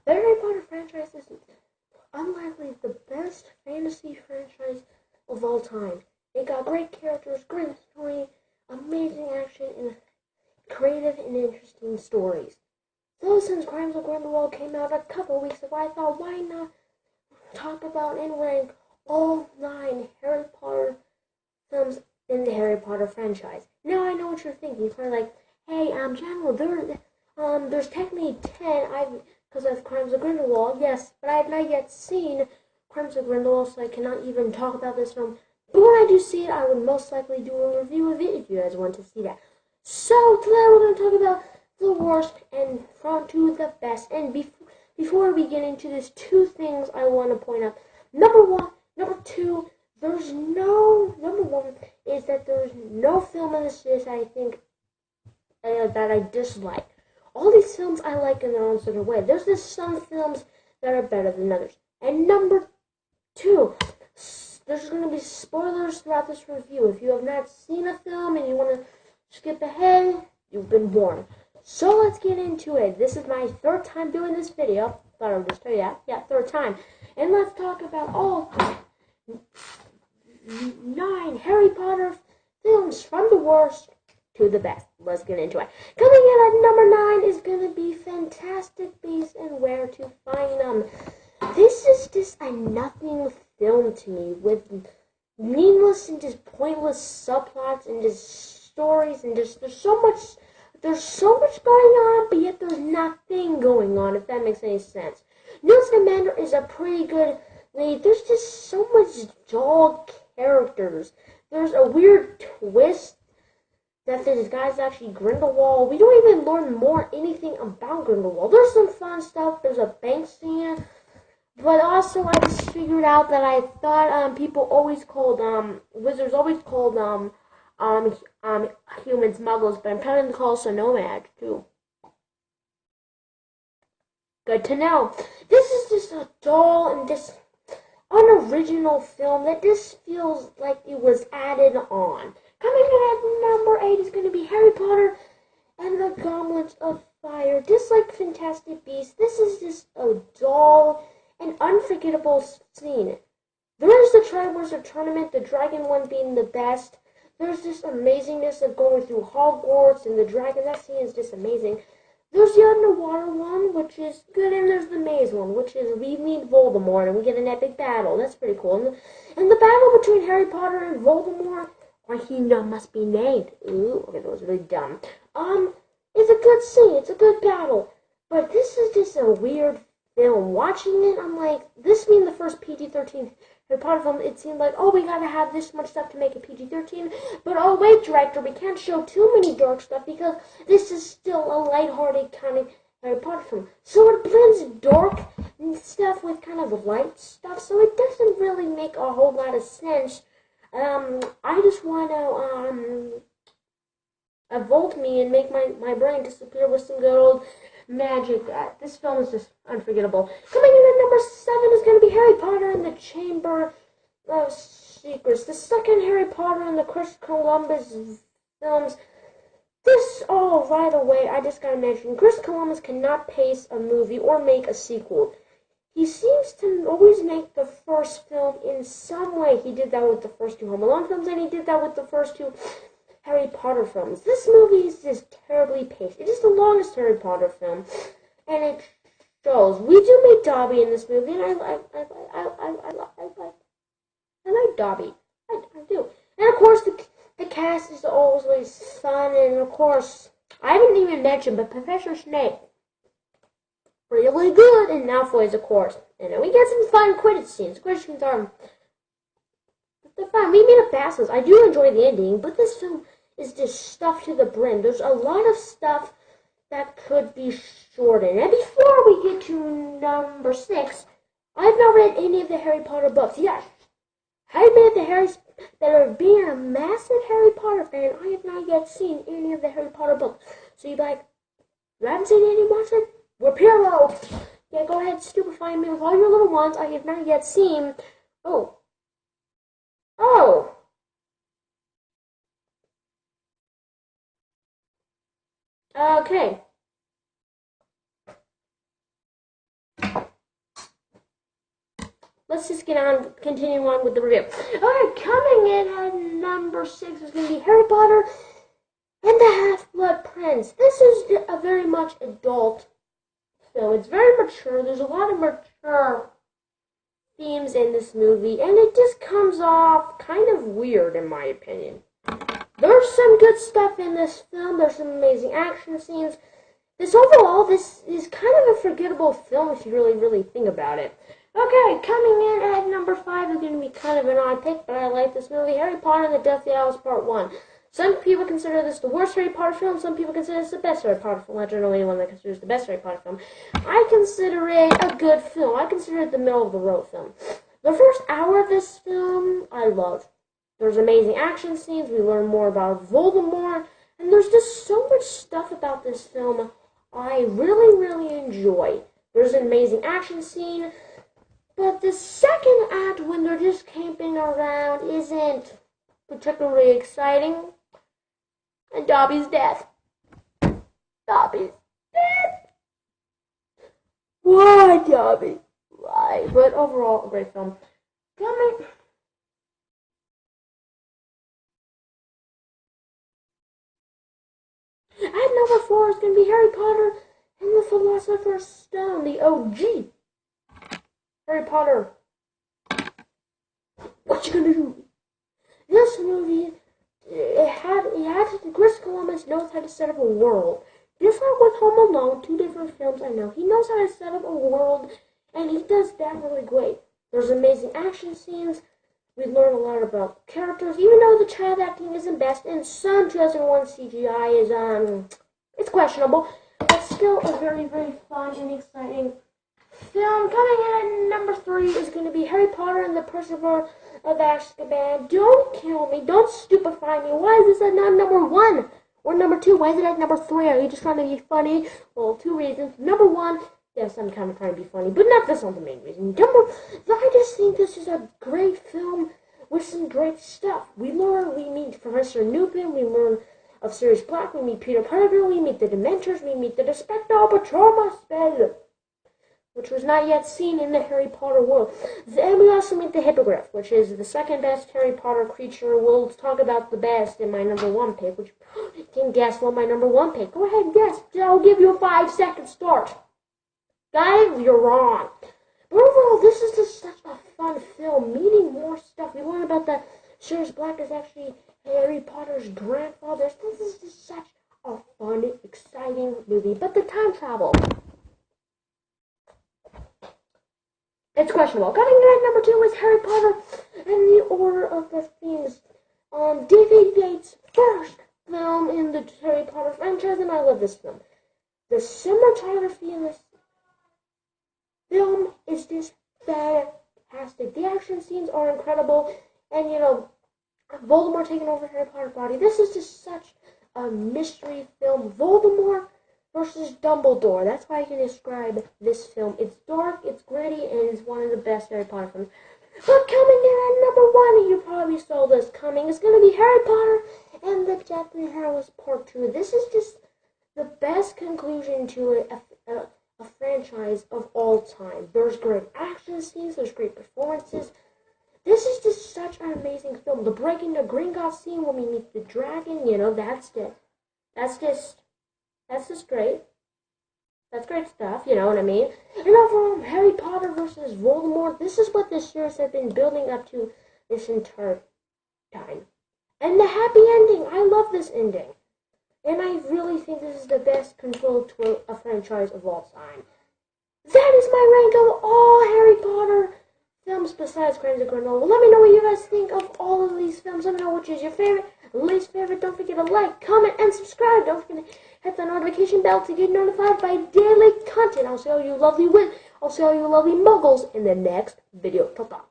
The Harry Potter franchise is unlikely the best fantasy franchise of all time. It got great characters, great story, amazing action, and creative and interesting stories. So since Crimes of Grindelwald came out a couple weeks ago, I thought why not talk about and rank all 9 Harry Potter films in the Harry Potter franchise. Now I know what you're thinking. You're kind of like, hey, General, there's technically 10. Because of Crimes of Grindelwald, yes, but I have not yet seen Crimes of Grindelwald, so I cannot even talk about this film. But when I do see it, I would most likely do a review of it if you guys want to see that. So today we're going to talk about the worst and from to the best. And before we get into this, 2 things I want to point out. Number 2, number 1 is that there's no film in this list I think that I dislike. All these films I like in their own sort of way. There's just some films that are better than others. And number 2, there's going to be spoilers throughout this review. If you have not seen a film and you want to skip ahead, you've been warned. So let's get into it. This is my 3rd time doing this video. Thought I would just tell you that. Yeah, 3rd time. And let's talk about all 9 Harry Potter films from the worst to the best. Let's get into it. Coming in at number 9 is going to be Fantastic Beasts and Where to Find Them. This is just a nothing film to me with meaningless and just pointless subplots and just stories and just there's so much going on, but yet there's nothing going on, if that makes any sense. Newt Scamander is a pretty good lead. There's just so much dull characters. There's a weird twist that this guy's actually Grindelwald. We don't even learn anything about Grindelwald. There's some fun stuff. There's a bank scene. But also, I just figured out that I thought people always called, wizards always called, humans muggles, but I'm trying to call us a nomad, too. Good to know. This is just a dull and just unoriginal film that just feels like it was added on. Coming in at number 8 is going to be Harry Potter and the Goblet of Fire. Just like Fantastic Beasts, this is just a dull and unforgettable scene. There is the Triwizard Tournament, the dragon one being the best. There's this amazingness of going through Hogwarts and the dragon. That scene is just amazing. There's the underwater one, which is good, and there's the maze one, which is we meet Voldemort and we get an epic battle. That's pretty cool. And the battle between Harry Potter and Voldemort, or he must be named. Ooh, okay, that was really dumb. It's a good scene. It's a good battle. But this is just a weird film. Watching it, I'm like, this being the first PG-13 Harry Potter film, it seemed like, oh, we gotta have this much stuff to make it PG-13. But oh wait, director, we can't show too many dark stuff because this is still a lighthearted kind of Harry Potter film. So it blends dark stuff with kind of light stuff, so it doesn't really make a whole lot of sense. I just want to evoke me and make my brain disappear with some good old magic. This film is just unforgettable. Coming in at number 7 is going to be Harry Potter and the Chamber of Secrets. The second Harry Potter and the Chris Columbus films. Right away, I just gotta mention, Chris Columbus cannot pace a movie or make a sequel. He seems to always make the first film in some way. He did that with the first 2 Home Alone films, and he did that with the first 2 Harry Potter films. This movie is just terribly paced. It is the longest Harry Potter film, and it shows. We do meet Dobby in this movie, and I like Dobby. I do. And of course, the cast is always fun, and of course, I didn't even mention, but Professor Snape, really good, and Malfoy, of course. And then we get some fun Quidditch scenes. Quidditch scenes are they're fun. We meet a Basilisk. I do enjoy the ending, but this film is just stuffed to the brim. There's a lot of stuff that could be shortened. And before we get to number 6, I have not read any of the Harry Potter books. Yes, I admit that are being a massive Harry Potter fan, I have not yet seen any of the Harry Potter books. So you'd be like, you haven't seen any, Watson? We're Pirlo. Yeah, go ahead, stupefy me with all your little ones I have not yet seen. Oh. Okay. let's just continue on with the review. Alright, coming in at number 6 is going to be Harry Potter and the Half-Blood Prince. This is a very much adult film. It's very mature. There's a lot of mature themes in this movie, and it just comes off kind of weird, in my opinion. There's some good stuff in this film. There's some amazing action scenes. Overall, this is kind of a forgettable film if you really think about it. Okay, coming in at number 5 is going to be kind of an odd pick, but I like this movie, Harry Potter and the Deathly Hallows Part 1. Some people consider this the worst Harry Potter film. Some people consider this the best Harry Potter film. I don't know anyone that considers the best Harry Potter film. I consider it a good film. I consider it the middle-of-the-road film. The first hour of this film, I love. There's amazing action scenes. We learn more about Voldemort. And there's just so much stuff about this film I really enjoy. There's an amazing action scene. But the second act, when they're just camping around, isn't particularly exciting. And Dobby's death. Dobby's death. Why, Dobby? Why? But overall, a great film. Coming. At number 4 is going to be Harry Potter and the Philosopher's Stone, the OG. Harry Potter. What you gonna do? This movie, Chris Columbus knows how to set up a world. Just like with Home Alone, 2 different films I know. He knows how to set up a world, and he does that really great. There's amazing action scenes. We learn a lot about characters, even though the child acting isn't best, and some 2001 CGI is, it's questionable, but still a very fun and exciting film. Coming in at number 3 is going to be Harry Potter and the Prisoner of Azkaban. Don't kill me. Don't stupefy me. Why is this at not number 1 or number 2? Why is it at number 3? Are you just trying to be funny? Well, 2 reasons. Number 1, yes, I'm kind of trying to be funny, but that's not the main reason. I just think this is a great film with some great stuff. We meet Professor Lupin, we learn of Sirius Black, we meet Peter Pettigrew, we meet the Dementors, we meet the Expecto Patronum spell, which was not yet seen in the Harry Potter world. And we also meet the Hippogriff, which is the second best Harry Potter creature. We'll talk about the best in my number 1 pick, which you can guess what my number 1 pick. Go ahead and guess. I'll give you a 5-second start. Guys, you're wrong. But overall, this is just such a fun film. Meeting more stuff. We learn about that Sirius Black is actually Harry Potter's grandfather. This is just such a fun, exciting movie. But the time travel, it's questionable. Coming in at number 2 is Harry Potter and the Order of the Phoenix. David Yates' first film in the Harry Potter franchise, and I love this film. The cinematography in this film is just fantastic. The action scenes are incredible, and Voldemort taking over Harry Potter's body. This is just such a mystery film. Voldemort versus Dumbledore. That's why I can describe this film. It's dark, it's gritty, and it's one of the best Harry Potter films. But coming in at number 1, you probably saw this coming, it's going to be Harry Potter and the Deathly Hallows Part 2. This is just the best conclusion to a franchise of all time. There's great action scenes, there's great performances. This is just such an amazing film. The breaking the Gringotts scene when we meet the dragon, that's just great. That's great stuff, you know what I mean? And overall, Harry Potter versus Voldemort, this is what this series has been building up to this entire time. And the happy ending, I love this ending. And I really think this is the best conclusion to a franchise of all time. That is my rank of all Harry Potter films besides Crimes of Grindelwald. Let me know what you guys think of all of these films. Let me know which is your favorite, least favorite. Don't forget to like, comment, and subscribe. Don't forget to hit the notification bell to get notified by daily content. I'll see all you lovely muggles in the next video. Ta-ta.